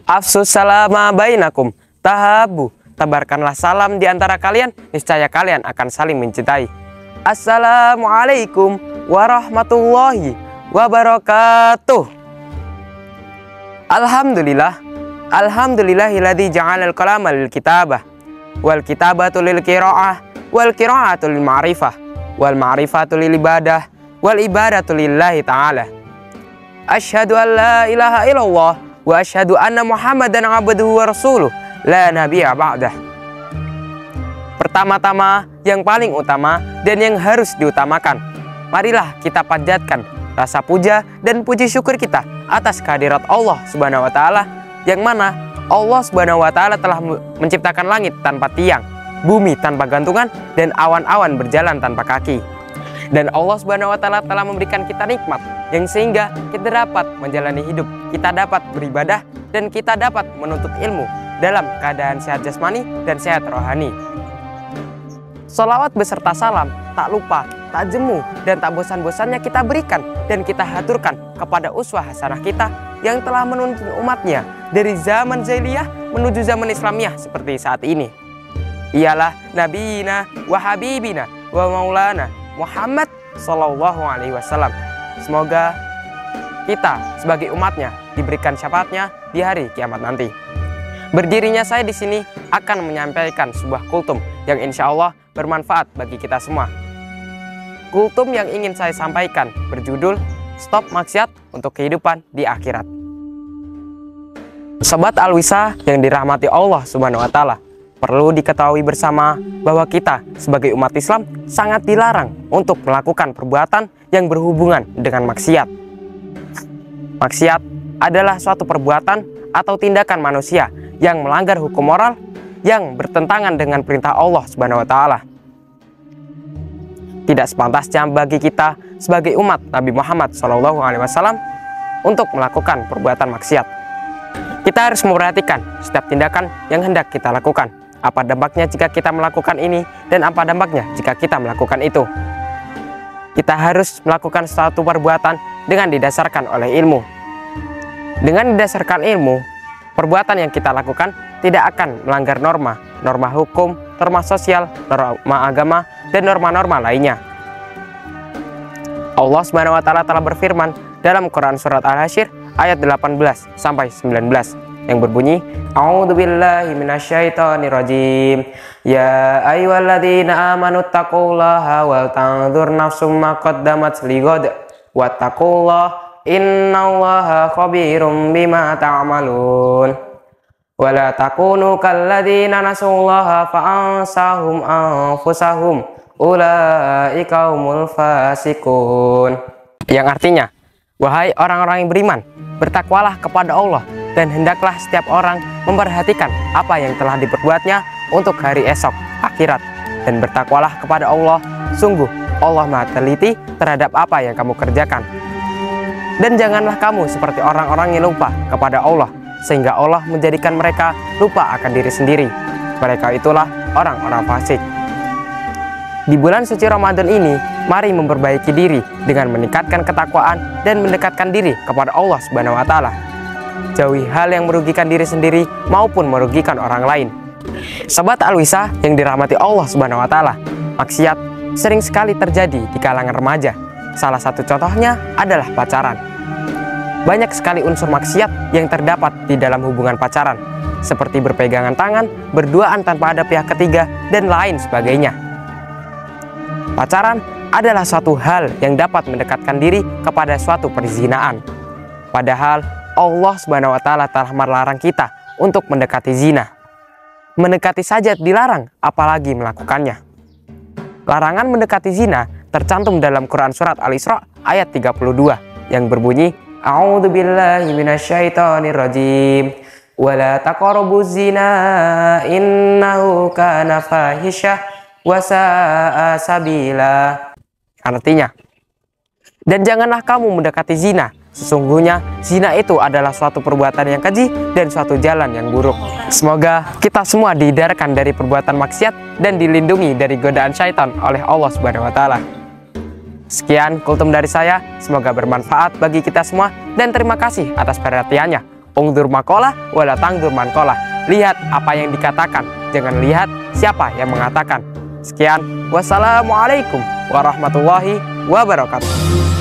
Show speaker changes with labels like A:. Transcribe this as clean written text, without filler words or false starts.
A: Afsus salama bainakum tahabu. Tabarkanlah salam di antara kalian, niscaya kalian akan saling mencintai. Assalamualaikum warahmatullahi wabarakatuh. Alhamdulillah. Alhamdulillahilladzi ja'alal qalama lil kitabah wal kitabatu lil qiraah wal qiraatu lil ma'rifah wal ma'rifatu lil ibadah wal ibadatu lillahi ta'ala. Asyhadu an la ilaha illallah wa asyhadu anna Muhammadan abduhu wa rasuluh la nabiyya ba'dah. Pertama-tama, yang paling utama dan yang harus diutamakan, marilah kita panjatkan rasa puja dan puji syukur kita atas kehadirat Allah Subhanahu wa taala, yang mana Allah Subhanahu wa taala telah menciptakan langit tanpa tiang, bumi tanpa gantungan, dan awan-awan berjalan tanpa kaki. Dan Allah Subhanahu wa taala telah memberikan kita nikmat yang sehingga kita dapat menjalani hidup, kita dapat beribadah, dan kita dapat menuntut ilmu dalam keadaan sehat jasmani dan sehat rohani. Sholawat beserta salam tak lupa, tak jemu, dan tak bosan-bosannya kita berikan dan kita haturkan kepada uswah hasanah kita yang telah menuntun umatnya dari zaman jahiliyah menuju zaman Islamiyah seperti saat ini. Ialah Nabiyina wa Habibina wa Maulana Muhammad Sallallahu Alaihi Wasallam. Semoga kita sebagai umatnya diberikan syafaatnya di hari kiamat nanti. Berdirinya saya di sini akan menyampaikan sebuah kultum yang insya Allah bermanfaat bagi kita semua. Kultum yang ingin saya sampaikan berjudul Stop Maksiat untuk Kehidupan di Akhirat. Sobat Alwisa yang dirahmati Allah Subhanahu wa taala, perlu diketahui bersama bahwa kita sebagai umat Islam sangat dilarang untuk melakukan perbuatan yang berhubungan dengan maksiat. Maksiat adalah suatu perbuatan atau tindakan manusia yang melanggar hukum moral yang bertentangan dengan perintah Allah Subhanahu wa taala. Tidak sepantasnya bagi kita sebagai umat Nabi Muhammad SAW untuk melakukan perbuatan maksiat. Kita harus memperhatikan setiap tindakan yang hendak kita lakukan. Apa dampaknya jika kita melakukan ini dan apa dampaknya jika kita melakukan itu. Kita harus melakukan suatu perbuatan dengan didasarkan oleh ilmu. Dengan didasarkan ilmu, perbuatan yang kita lakukan tidak akan melanggar norma hukum, norma sosial, norma agama, dan norma-norma lainnya. Allah Subhanahu wa taala telah berfirman dalam Quran surat Al-Hasyr ayat 18 sampai 19 yang berbunyi, A'udzubillahi minasyaitonirrajim. Ya ayyuhalladzina amanu taqullaha wal tanzur nafsum ma qaddamat lighad wattaqullaha innallaha khabirum bima ta'malun. Wala takunu kalladzina nasullaha fa'ansahum anfusahum ulaika humul fasikun. Yang artinya, wahai orang-orang yang beriman, bertakwalah kepada Allah dan hendaklah setiap orang memperhatikan apa yang telah diperbuatnya untuk hari esok akhirat, dan bertakwalah kepada Allah, sungguh Allah Maha teliti terhadap apa yang kamu kerjakan. Dan janganlah kamu seperti orang-orang yang lupa kepada Allah, sehingga Allah menjadikan mereka lupa akan diri sendiri. Mereka itulah orang-orang fasik. Di bulan suci Ramadan ini, mari memperbaiki diri dengan meningkatkan ketakwaan dan mendekatkan diri kepada Allah Subhanahu wa taala. Jauhi hal yang merugikan diri sendiri maupun merugikan orang lain. Sobat Alwisa yang dirahmati Allah Subhanahu wa taala, maksiat sering sekali terjadi di kalangan remaja. Salah satu contohnya adalah pacaran. Banyak sekali unsur maksiat yang terdapat di dalam hubungan pacaran, seperti berpegangan tangan, berduaan tanpa ada pihak ketiga, dan lain sebagainya. Pacaran adalah suatu hal yang dapat mendekatkan diri kepada suatu perzinaan. Padahal Allah Subhanahu wa taala telah melarang kita untuk mendekati zina. Mendekati saja dilarang, apalagi melakukannya. Larangan mendekati zina tercantum dalam Quran surat Al-Isra ayat 32 yang berbunyi, A'udzubillahi minasyaitonirrajim. Wala taqrabuz zina innahu kana fahisyah wa sa'a sabila. Artinya, dan janganlah kamu mendekati zina, Sesungguhnya zina itu adalah suatu perbuatan yang keji dan suatu jalan yang buruk. Semoga kita semua dihindarkan dari perbuatan maksiat dan dilindungi dari godaan syaitan oleh Allah Subhanahu wa taala. Sekian kultum dari saya, semoga bermanfaat bagi kita semua dan terima kasih atas perhatiannya. Ungdur maqalah wala tangdur manqalah. Lihat apa yang dikatakan, jangan lihat siapa yang mengatakan. Sekian, wassalamualaikum warahmatullahi wabarakatuh.